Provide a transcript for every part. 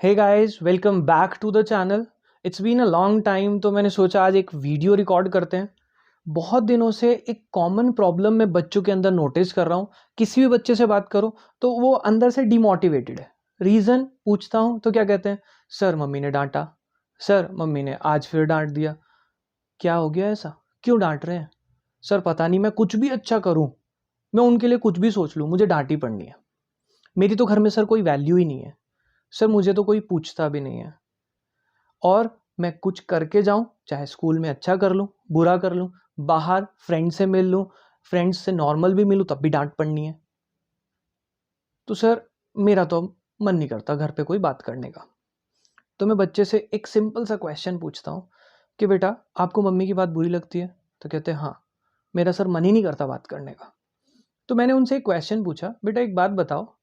Hey guys, welcome back to the channel. It's been a long time, तो मैंने सोचा आज एक वीडियो रिकॉर्ड करते हैं। बहुत दिनों से एक कॉमन प्रॉब्लम मैं बच्चों के अंदर नोटिस कर रहा हूँ। किसी भी बच्चे से बात करो तो वो अंदर से डिमोटिवेटेड है। रीज़न पूछता हूँ तो क्या कहते हैं, सर मम्मी ने डांटा, सर मम्मी ने आज फिर डांट दिया। क्या हो गया ऐसा, क्यों डांट रहे हैं? सर पता नहीं, मैं कुछ भी अच्छा करूँ, मैं उनके लिए कुछ भी सोच लूँ, मुझे डांट ही पड़नी है। मेरी तो घर में सर कोई वैल्यू ही नहीं है, सर मुझे तो कोई पूछता भी नहीं है। और मैं कुछ करके जाऊं, चाहे स्कूल में अच्छा कर लूं, बुरा कर लूं, बाहर फ्रेंड से मिल लूं, फ्रेंड्स से नॉर्मल भी मिलूं, तब भी डांट पड़नी है। तो सर मेरा तो मन नहीं करता घर पे कोई बात करने का। तो मैं बच्चे से एक सिंपल सा क्वेश्चन पूछता हूँ कि बेटा आपको मम्मी की बात बुरी लगती है? तो कहते हैं हाँ, मेरा सर मन ही नहीं करता बात करने का। तो मैंने उनसे एक क्वेश्चन पूछा, बेटा एक बात बताओ,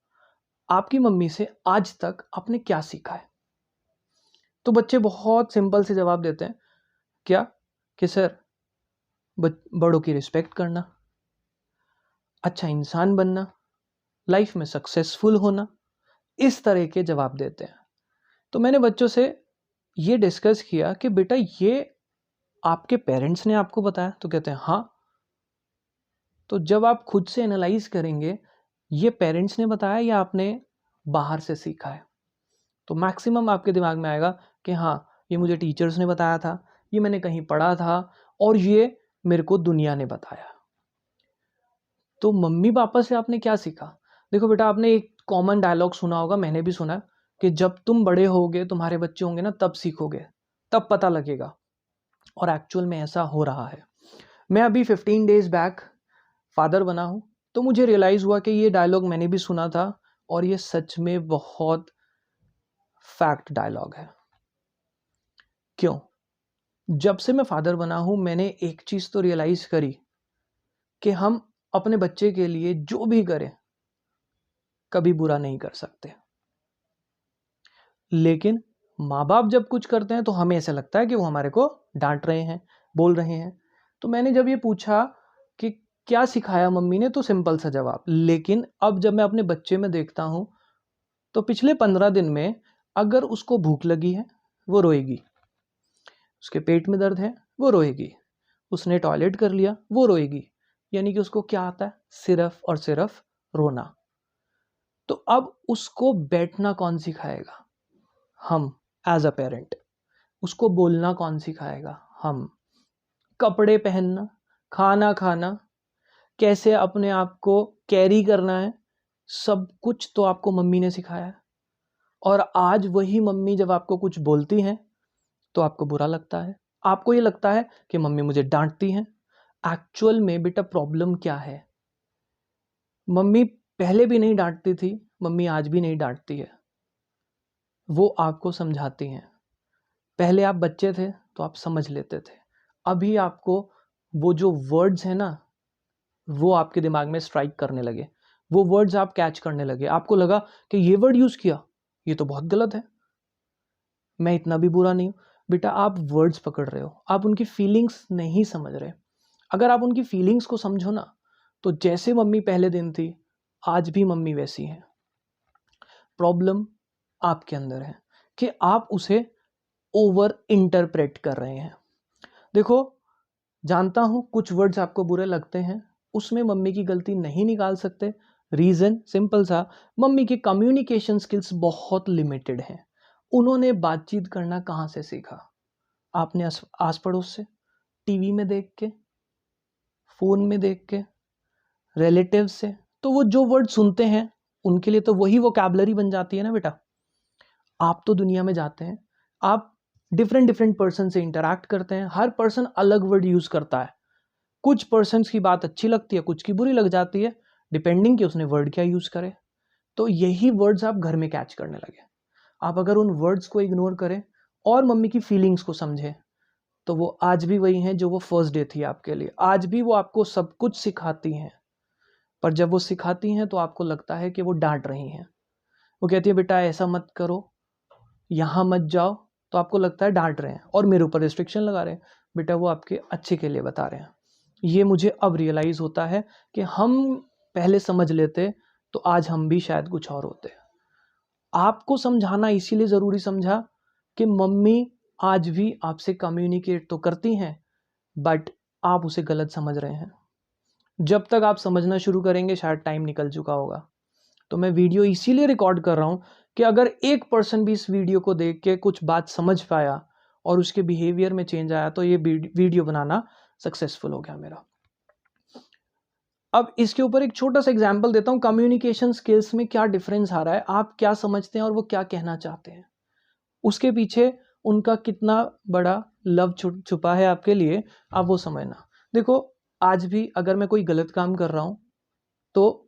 आपकी मम्मी से आज तक आपने क्या सीखा है? तो बच्चे बहुत सिंपल से जवाब देते हैं, क्या? कि सर बड़ों की रिस्पेक्ट करना, अच्छा इंसान बनना, लाइफ में सक्सेसफुल होना, इस तरह के जवाब देते हैं। तो मैंने बच्चों से ये डिस्कस किया कि बेटा ये आपके पेरेंट्स ने आपको बताया? तो कहते हैं हाँ। तो जब आप खुद से एनालाइज करेंगे, ये पेरेंट्स ने बताया या आपने बाहर से सीखा है, तो मैक्सिमम आपके दिमाग में आएगा कि हाँ, ये मुझे टीचर्स ने बताया था, ये मैंने कहीं पढ़ा था, और ये मेरे को दुनिया ने बताया। तो मम्मी पापा से आपने क्या सीखा? देखो बेटा, आपने एक कॉमन डायलॉग सुना होगा, मैंने भी सुना, कि जब तुम बड़े होगे, तुम्हारे बच्चे होंगे ना, तब सीखोगे, तब पता लगेगा। और एक्चुअल में ऐसा हो रहा है। मैं अभी 15 डेज बैक फादर बना हूँ, तो मुझे रियलाइज़ हुआ कि ये डायलॉग मैंने भी सुना था, और ये सच में बहुत फैक्ट डायलॉग है। क्यों? जब से मैं फादर बना हूँ, मैंने एक चीज़ तो रियलाइज़ करी कि हम अपने बच्चे के लिए जो भी करें, कभी बुरा नहीं कर सकते। लेकिन माँ बाप जब कुछ करते हैं तो हमें ऐसा लगता है कि वो हमारे को डांट रहे हैं, बोल रहे हैं। तो मैंने जब ये पूछा कि क्या सिखाया मम्मी ने, तो सिंपल सा जवाब। लेकिन अब जब मैं अपने बच्चे में देखता हूँ, तो पिछले 15 दिन में अगर उसको भूख लगी है, वो रोएगी। उसके पेट में दर्द है, वो रोएगी। उसने टॉयलेट कर लिया, वो रोएगी। यानी कि उसको क्या आता है? सिर्फ और सिर्फ रोना। तो अब उसको बैठना कौन सिखाएगा? हम, एज अ पेरेंट। उसको बोलना कौन सिखाएगा? हम। कपड़े पहनना, खाना खाना, कैसे अपने आप को कैरी करना है, सब कुछ तो आपको मम्मी ने सिखाया है। और आज वही मम्मी जब आपको कुछ बोलती हैं तो आपको बुरा लगता है। आपको ये लगता है कि मम्मी मुझे डांटती हैं। एक्चुअल में बेटा प्रॉब्लम क्या है? मम्मी पहले भी नहीं डांटती थी, मम्मी आज भी नहीं डांटती है। वो आपको समझाती हैं। पहले आप बच्चे थे तो आप समझ लेते थे। अभी आपको वो जो वर्ड्स हैं ना, वो आपके दिमाग में स्ट्राइक करने लगे। वो वर्ड्स आप कैच करने लगे। आपको लगा कि ये वर्ड यूज़ किया, ये तो बहुत गलत है, मैं इतना भी बुरा नहीं हूँ। बेटा आप वर्ड्स पकड़ रहे हो, आप उनकी फीलिंग्स नहीं समझ रहे। अगर आप उनकी फीलिंग्स को समझो ना, तो जैसे मम्मी पहले दिन थी, आज भी मम्मी वैसी है। प्रॉब्लम आपके अंदर है कि आप उसे ओवर इंटरप्रेट कर रहे हैं। देखो, जानता हूं कुछ वर्ड्स आपको बुरे लगते हैं, उसमें मम्मी की गलती नहीं निकाल सकते। रीज़न सिंपल सा, मम्मी की कम्युनिकेशन स्किल्स बहुत लिमिटेड हैं। उन्होंने बातचीत करना कहाँ से सीखा? आपने आस पड़ोस से, टीवी में देख के, फ़ोन में देख के, रिलेटिव्स से। तो वो जो वर्ड सुनते हैं, उनके लिए तो वही वोकैबुलरी बन जाती है ना बेटा। आप तो दुनिया में जाते हैं, आप डिफरेंट डिफरेंट पर्सन से इंटरैक्ट करते हैं, हर पर्सन अलग वर्ड यूज़ करता है। कुछ पर्सन्स की बात अच्छी लगती है, कुछ की बुरी लग जाती है, डिपेंडिंग कि उसने वर्ड क्या यूज़ करे। तो यही वर्ड्स आप घर में कैच करने लगे। आप अगर उन वर्ड्स को इग्नोर करें और मम्मी की फीलिंग्स को समझें, तो वो आज भी वही हैं जो वो फर्स्ट डे थी आपके लिए। आज भी वो आपको सब कुछ सिखाती हैं। पर जब वो सिखाती हैं तो आपको लगता है कि वो डांट रही हैं। वो कहती है बेटा ऐसा मत करो, यहाँ मत जाओ, तो आपको लगता है डांट रहे हैं और मेरे ऊपर रिस्ट्रिक्शन लगा रहे हैं। बेटा वो आपके अच्छे के लिए बता रहे हैं। ये मुझे अब रियलाइज़ होता है कि हम पहले समझ लेते तो आज हम भी शायद कुछ और होते। आपको समझाना इसीलिए ज़रूरी समझा कि मम्मी आज भी आपसे कम्युनिकेट तो करती हैं, बट आप उसे गलत समझ रहे हैं। जब तक आप समझना शुरू करेंगे शायद टाइम निकल चुका होगा। तो मैं वीडियो इसीलिए रिकॉर्ड कर रहा हूँ कि अगर एक पर्सन भी इस वीडियो को देख के कुछ बात समझ पाया और उसके बिहेवियर में चेंज आया तो ये वीडियो बनाना सक्सेसफुल हो गया मेरा। अब इसके ऊपर एक छोटा सा एग्जांपल देता हूँ, कम्युनिकेशन स्किल्स में क्या डिफरेंस आ रहा है, आप क्या समझते हैं और वो क्या कहना चाहते हैं, उसके पीछे उनका कितना बड़ा लव छुपा है आपके लिए, आप वो समझना। देखो, आज भी अगर मैं कोई गलत काम कर रहा हूँ तो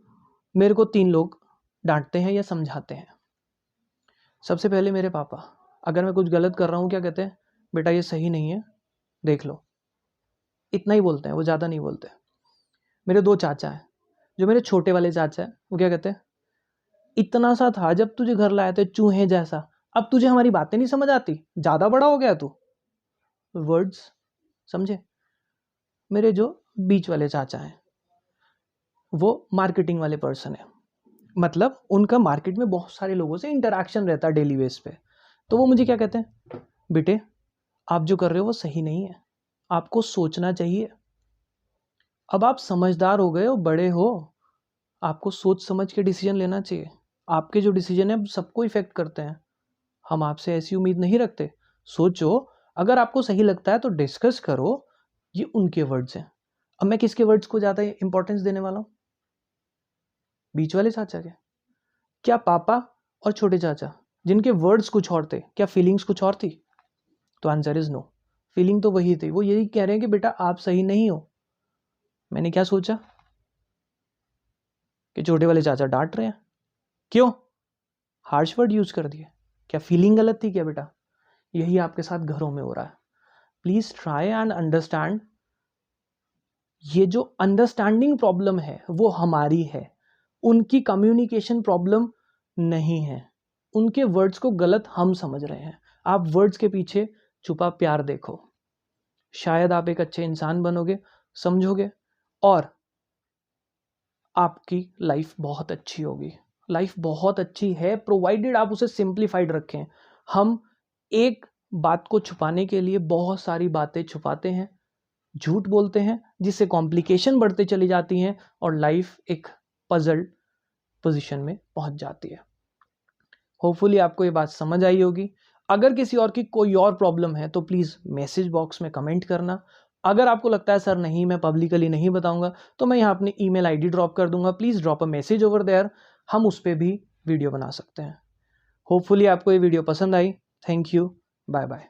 मेरे को 3 लोग डांटते हैं या समझाते हैं। सबसे पहले मेरे पापा, अगर मैं कुछ गलत कर रहा हूँ क्या कहते हैं, बेटा ये सही नहीं है, देख लो। इतना ही बोलते हैं, वो ज़्यादा नहीं बोलते। मेरे 2 चाचा हैं, जो मेरे छोटे वाले चाचा हैं, वो क्या कहते हैं, इतना सा था जब तुझे घर लाए थे चूहे जैसा, अब तुझे हमारी बातें नहीं समझ आती, ज़्यादा बड़ा हो गया तू। वर्ड्स समझे। मेरे जो बीच वाले चाचा हैं वो मार्केटिंग वाले पर्सन है, मतलब उनका मार्केट में बहुत सारे लोगों से इंटरेक्शन रहता है डेली बेस पे। तो वो मुझे क्या कहते हैं, बेटे आप जो कर रहे हो वो सही नहीं है, आपको सोचना चाहिए। अब आप समझदार हो गए हो, बड़े हो, आपको सोच समझ के डिसीजन लेना चाहिए। आपके जो डिसीजन है सबको इफेक्ट करते हैं, हम आपसे ऐसी उम्मीद नहीं रखते। सोचो, अगर आपको सही लगता है तो डिस्कस करो। ये उनके वर्ड्स हैं। अब मैं किसके वर्ड्स को ज़्यादा इंपॉर्टेंस देने वाला हूँ, बीच वाले चाचा के, क्या पापा और छोटे चाचा जिनके वर्ड्स कुछ और थे, क्या फीलिंग्स कुछ और थी? तो आंसर इज नो, फीलिंग तो वही थी। वो यही कह रहे हैं कि बेटा आप सही नहीं हो। मैंने क्या सोचा कि छोटे वाले चाचा डांट रहे हैं, क्यों हार्श वर्ड यूज कर दिए, क्या फीलिंग गलत थी क्या बेटा? यही आपके साथ घरों में हो रहा है। Please try and understand. ये जो अंडरस्टैंडिंग प्रॉब्लम है वो हमारी है, उनकी कम्युनिकेशन प्रॉब्लम नहीं है। उनके वर्ड्स को गलत हम समझ रहे हैं। आप वर्ड्स के पीछे छुपा प्यार देखो, शायद आप एक अच्छे इंसान बनोगे, समझोगे, और आपकी लाइफ बहुत अच्छी होगी। लाइफ बहुत अच्छी है प्रोवाइडेड आप उसे सिंप्लीफाइड रखें। हम एक बात को छुपाने के लिए बहुत सारी बातें छुपाते हैं, झूठ बोलते हैं, जिससे कॉम्प्लिकेशन बढ़ते चली जाती हैं और लाइफ एक पजल पोजीशन में पहुंच जाती है। होपफुली आपको ये बात समझ आई होगी। अगर किसी और की कोई और प्रॉब्लम है तो प्लीज़ मैसेज बॉक्स में कमेंट करना। अगर आपको लगता है सर नहीं मैं पब्लिकली नहीं बताऊंगा, तो मैं यहाँ अपनी ईमेल आईडी ड्रॉप कर दूंगा, please drop a message over there, हम उस पर भी वीडियो बना सकते हैं। होपफुली आपको ये वीडियो पसंद आई। Thank you, bye bye.